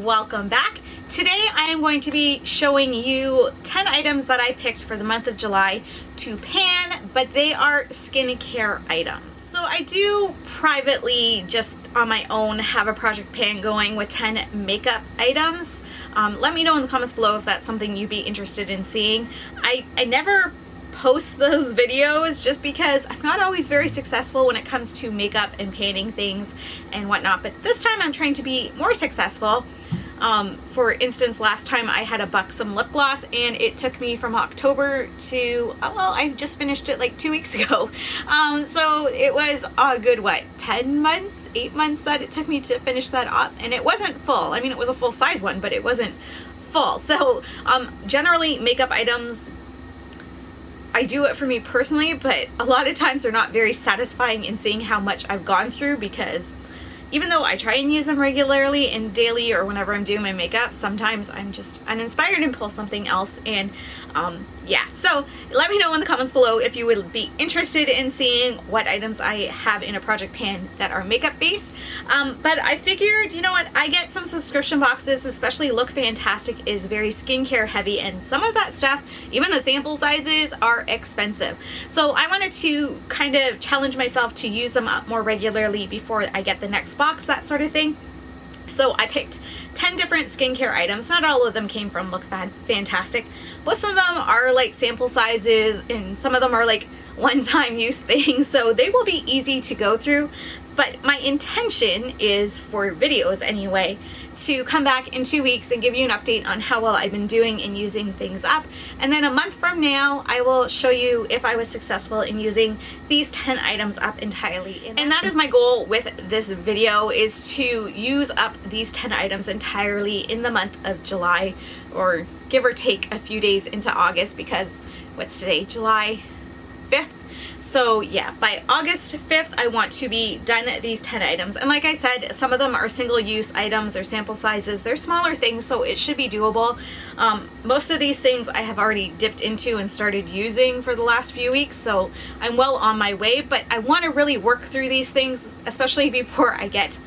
welcome back. Today I am going to be showing you 10 items that I picked for the month of July to pan, but they are skincare items. So I do privately, just on my own, have a project pan going with 10 makeup items. Let me know in the comments below if that's something you'd be interested in seeing. I never post those videos just because I'm not always very successful when it comes to makeup and panning things and whatnot, but this time I'm trying to be more successful. For instance, last time I had a Buxom lip gloss and it took me from October to, well, I just finished it like 2 weeks ago. So it was a good, what, 10 months, 8 months that it took me to finish that up, and it wasn't full. I mean, it was a full size one, but it wasn't full. So generally makeup items, I do it for me personally, but a lot of times they're not very satisfying in seeing how much I've gone through, because even though I try and use them regularly and daily or whenever I'm doing my makeup, sometimes I'm just uninspired and pull something else. And yeah, so let me know in the comments below if you would be interested in seeing what items I have in a project pan that are makeup based. But I figured, you know what, I get some subscription boxes, especially Look Fantastic is very skincare heavy, and some of that stuff, even the sample sizes, are expensive. So I wanted to kind of challenge myself to use them up more regularly before I get the next box, that sort of thing. So I picked 10 different skincare items. Not all of them came from Look Fantastic. Most of them are like sample sizes, and some of them are like one-time use things, so they will be easy to go through. But my intention is, for videos anyway, to come back in 2 weeks and give you an update on how well I've been doing in using things up. And then a month from now, I will show you if I was successful in using these 10 items up entirely. And that is my goal with this video, is to use up these 10 items entirely in the month of July, or give or take a few days into August, because what's today? July 5th? So yeah, by August 5th, I want to be done these 10 items. And like I said, some of them are single-use items, they're sample sizes, they're smaller things, so it should be doable. Most of these things I have already dipped into and started using for the last few weeks, so I'm well on my way, but I want to really work through these things, especially before I get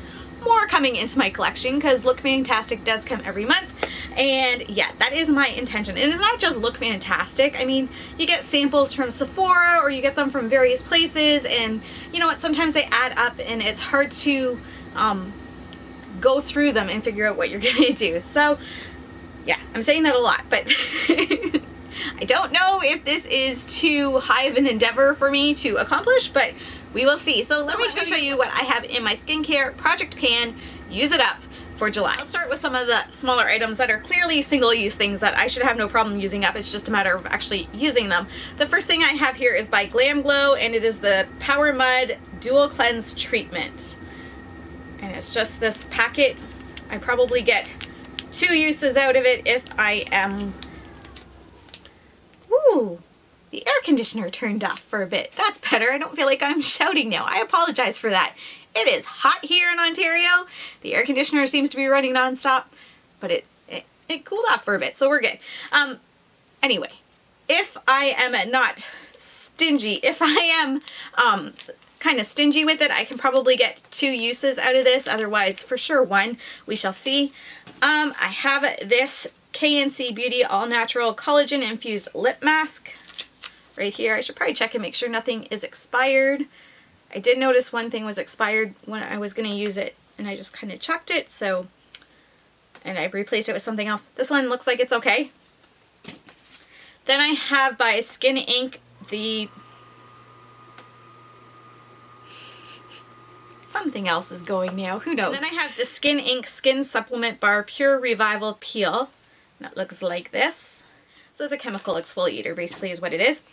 more coming into my collection, because Look Fantastic does come every month. And yeah, that is my intention. And it's not just Look Fantastic. I mean, you get samples from Sephora, or you get them from various places, and you know what, sometimes they add up and it's hard to go through them and figure out what you're gonna do. So yeah, I'm saying that a lot, but I don't know if this is too high of an endeavor for me to accomplish, but we will see. So let me show you what I have in my skincare project pan. Use it up for July. I'll start with some of the smaller items that are clearly single-use things that I should have no problem using up. It's just a matter of actually using them. The first thing I have here is by Glam Glow, and it is the Power Mud Dual Cleanse Treatment. And it's just this packet. I probably get 2 uses out of it if I am... Woo! The air conditioner turned off for a bit. That's better. I don't feel like I'm shouting now. I apologize for that. It is hot here in Ontario. The air conditioner seems to be running nonstop, but it cooled off for a bit, so we're good. Anyway, if I am not stingy, if I am kind of stingy with it, I can probably get 2 uses out of this. Otherwise, for sure 1. We shall see. I have this KNC Beauty All Natural Collagen Infused Lip Mask right here. I should probably check and make sure nothing is expired. I did notice one thing was expired when I was going to use it, and I just kind of chucked it, so, and I replaced it with something else. This one looks like it's okay. Then I have by Skin Inc. the... something else is going now, who knows. And then I have the Skin Inc. Skin Supplement Bar Pure Revival Peel. That looks like this. So it's a chemical exfoliator, basically, is what it is.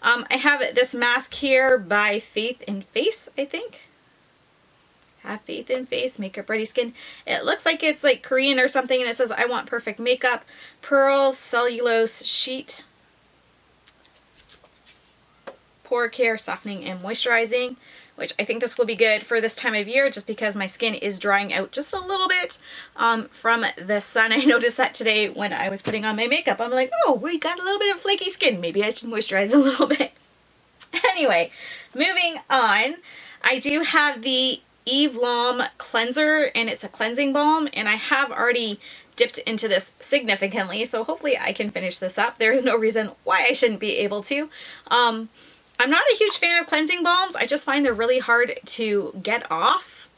I have this mask here by Faith in Face, I think. Have Faith in Face, Makeup Ready Skin. It looks like it's like Korean or something, and it says, I want perfect makeup. Pearl Cellulose Sheet. Pore Care, Softening and Moisturizing, which I think this will be good for this time of year, just because my skin is drying out just a little bit from the sun. I noticed that today when I was putting on my makeup. I'm like, oh, we got a little bit of flaky skin. Maybe I should moisturize a little bit. Anyway, moving on, I do have the Eve Lom cleanser, and it's a cleansing balm, and I have already dipped into this significantly, so hopefully I can finish this up. There is no reason why I shouldn't be able to. I'm not a huge fan of cleansing balms. I just find they're really hard to get off.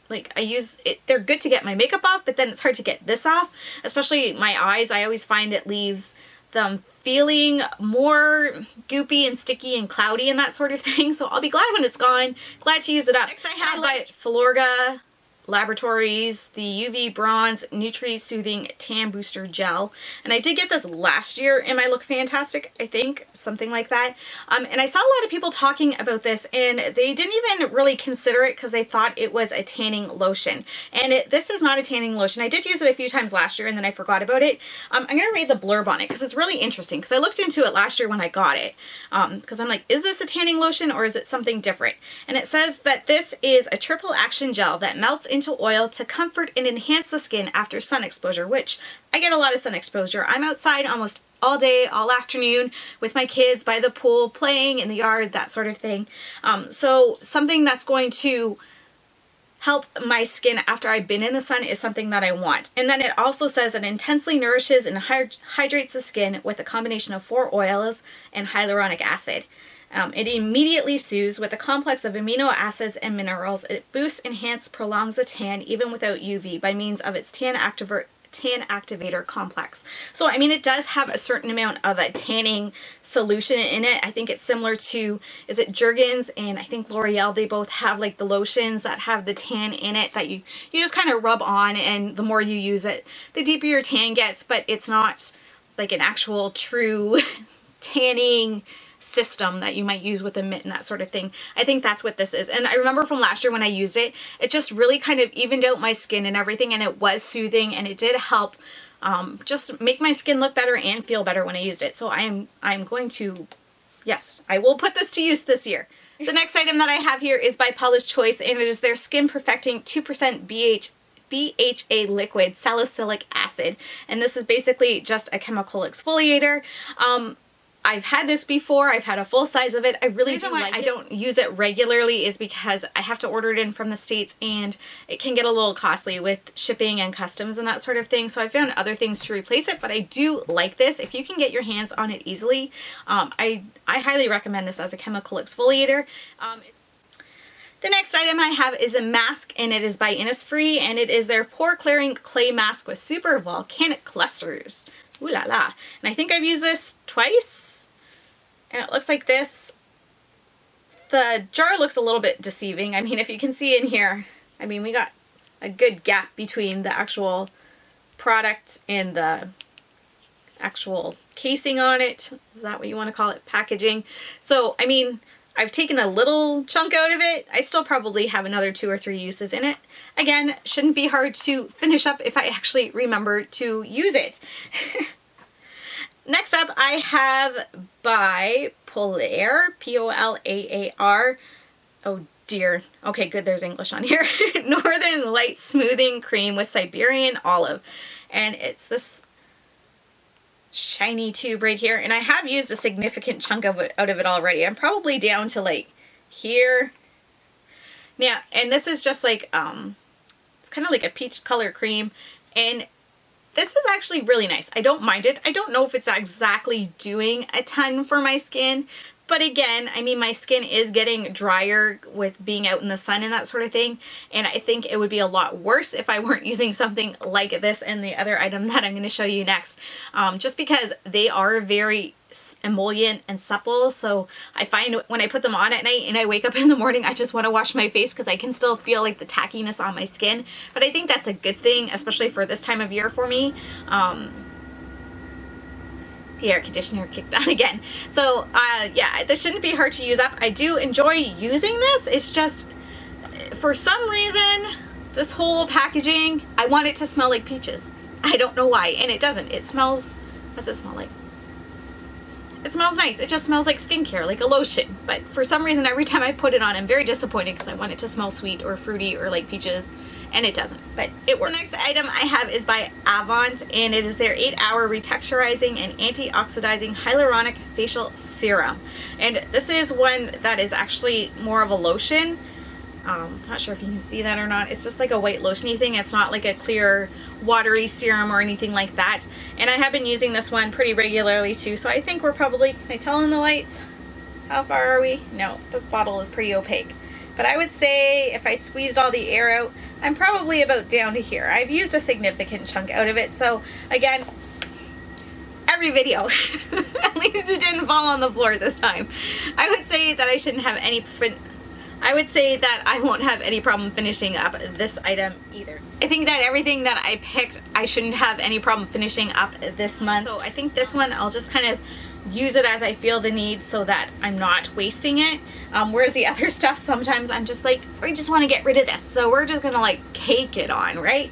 Like, I use it, they're good to get my makeup off, but then it's hard to get this off, especially my eyes. I always find it leaves them feeling more goopy and sticky and cloudy and that sort of thing. So I'll be glad when it's gone. Glad to use it up. Next I have by Filorga Laboratories, the UV Bronze Nutri Soothing Tan Booster Gel. And I did get this last year in my Look Fantastic, I think, something like that. And I saw a lot of people talking about this, and they didn't even really consider it because they thought it was a tanning lotion. And this is not a tanning lotion. I did use it a few times last year, and then I forgot about it. I'm going to read the blurb on it because it's really interesting, because I looked into it last year when I got it. Because I'm like, is this a tanning lotion or is it something different? And it says that this is a triple action gel that melts into oil to comfort and enhance the skin after sun exposure, which I get a lot of sun exposure. I'm outside almost all day, all afternoon with my kids by the pool, playing in the yard, that sort of thing. So something that's going to help my skin after I've been in the sun is something that I want. And then it also says it intensely nourishes and hydrates the skin with a combination of 4 oils and hyaluronic acid. It immediately soothes with a complex of amino acids and minerals. It boosts, enhances, prolongs the tan even without UV by means of its tan activator complex. So I mean, it does have a certain amount of a tanning solution in it. I think it's similar to, is it Jergens and I think L'Oreal, they both have like the lotions that have the tan in it that you just kind of rub on, and the more you use it, the deeper your tan gets, but it's not like an actual true tanning system that you might use with a mitt and that sort of thing. I think that's what this is. And I remember from last year when I used it, it just really kind of evened out my skin and everything, and it was soothing, and it did help just make my skin look better and feel better when I used it. So I'm going to, yes, I will put this to use this year. The next item that I have here is by Paula's Choice, and it is their Skin Perfecting 2% BHA liquid salicylic acid. And this is basically just a chemical exfoliator. I've had this before. I've had a full size of it. I really do like it. I don't use it regularly is because I have to order it in from the States, and it can get a little costly with shipping and customs and that sort of thing. So I found other things to replace it, but I do like this. If you can get your hands on it easily, I highly recommend this as a chemical exfoliator. The next item I have is a mask, and it is by Innisfree, and it is their Pore Clearing Clay Mask with Super Volcanic Clusters. Ooh la la. And I think I've used this twice. And it looks like this. The jar looks a little bit deceiving. I mean, if you can see in here, I mean, we got a good gap between the actual product and the actual casing on it. Is that what you want to call it? Packaging. So, I mean, I've taken a little chunk out of it. I still probably have another 2 or 3 uses in it. Again, shouldn't be hard to finish up if I actually remember to use it. Next up, I have by Polaar, P-O-L-A-A-R. Oh dear. Okay, good, there's English on here. Northern Light Smoothing Cream with Siberian Olive. And it's this shiny tube right here. And I have used a significant chunk of it out of it already. I'm probably down to like here. Yeah, and this is just like, it's kind of like a peach color cream. And this is actually really nice. I don't mind it. I don't know if it's exactly doing a ton for my skin, but again, I mean, my skin is getting drier with being out in the sun and that sort of thing, and I think it would be a lot worse if I weren't using something like this and the other item that I'm going to show you next, just because they are very emollient and supple. So I find when I put them on at night and I wake up in the morning, I just want to wash my face because I can still feel like the tackiness on my skin. But I think that's a good thing, especially for this time of year for me. The air conditioner kicked on again. So yeah, this shouldn't be hard to use up. I do enjoy using this. It's just, for some reason, this whole packaging, I want it to smell like peaches. I don't know why, and it doesn't. It smells, what's it smell like? It smells nice. It just smells like skincare, like a lotion. But for some reason, every time I put it on, I'm very disappointed because I want it to smell sweet or fruity or like peaches, and it doesn't, but it works. The next item I have is by Avant, and it is their 8-hour retexturizing and antioxidizing hyaluronic facial serum. And this is one that is actually more of a lotion. Not sure if you can see that or not. It's just like a white lotiony thing. It's not like a clear watery serum or anything like that. And I have been using this one pretty regularly too. So I think we're probably, can I tell in the lights? How far are we? No, this bottle is pretty opaque. But I would say if I squeezed all the air out, I'm probably about down to here. I've used a significant chunk out of it. So again, every video, at least it didn't fall on the floor this time. I would say that I shouldn't have any, I would say that I won't have any problem finishing up this item either. I think that everything that I picked, I shouldn't have any problem finishing up this month. So I think this one, I'll just kind of use it as I feel the need so that I'm not wasting it. Whereas the other stuff, sometimes I'm just like, I just want to get rid of this. So we're just gonna like cake it on, right?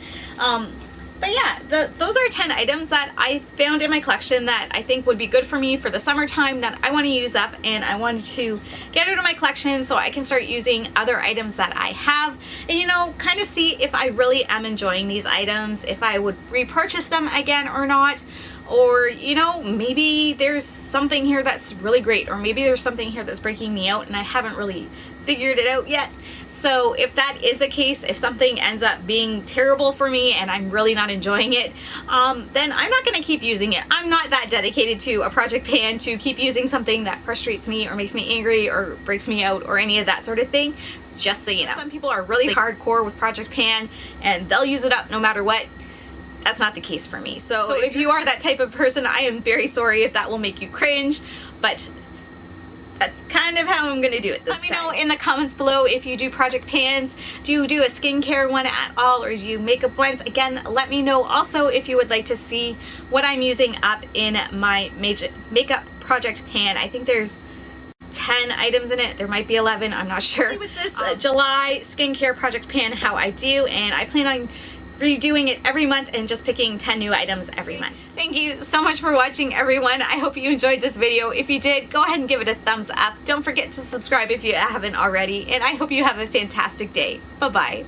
But yeah, those are 10 items that I found in my collection that I think would be good for me for the summertime that I want to use up, and I wanted to get out of my collection so I can start using other items that I have and, you know, kind of see if I really am enjoying these items, if I would repurchase them again or not. Or, you know, maybe there's something here that's really great, or maybe there's something here that's breaking me out and I haven't really figured it out yet. So if that is the case, if something ends up being terrible for me and I'm really not enjoying it, then I'm not going to keep using it. I'm not that dedicated to a project pan to keep using something that frustrates me or makes me angry or breaks me out or any of that sort of thing. Just so you know. Some people are really hardcore with project pan and they'll use it up no matter what. That's not the case for me. So if you are that type of person, I am very sorry if that will make you cringe, but that's kind of how I'm gonna do it this time. Let me know in the comments below if you do project pans. Do you do a skincare one at all, or do you makeup ones? Again, let me know also if you would like to see what I'm using up in my makeup project pan. I think there's 10 items in it. There might be 11, I'm not sure. With this July skincare project pan, how I do, and I plan on redoing it every month and just picking 10 new items every month. Thank you so much for watching, everyone. I hope you enjoyed this video. If you did, go ahead and give it a thumbs up. Don't forget to subscribe if you haven't already, and I hope you have a fantastic day. Bye-bye.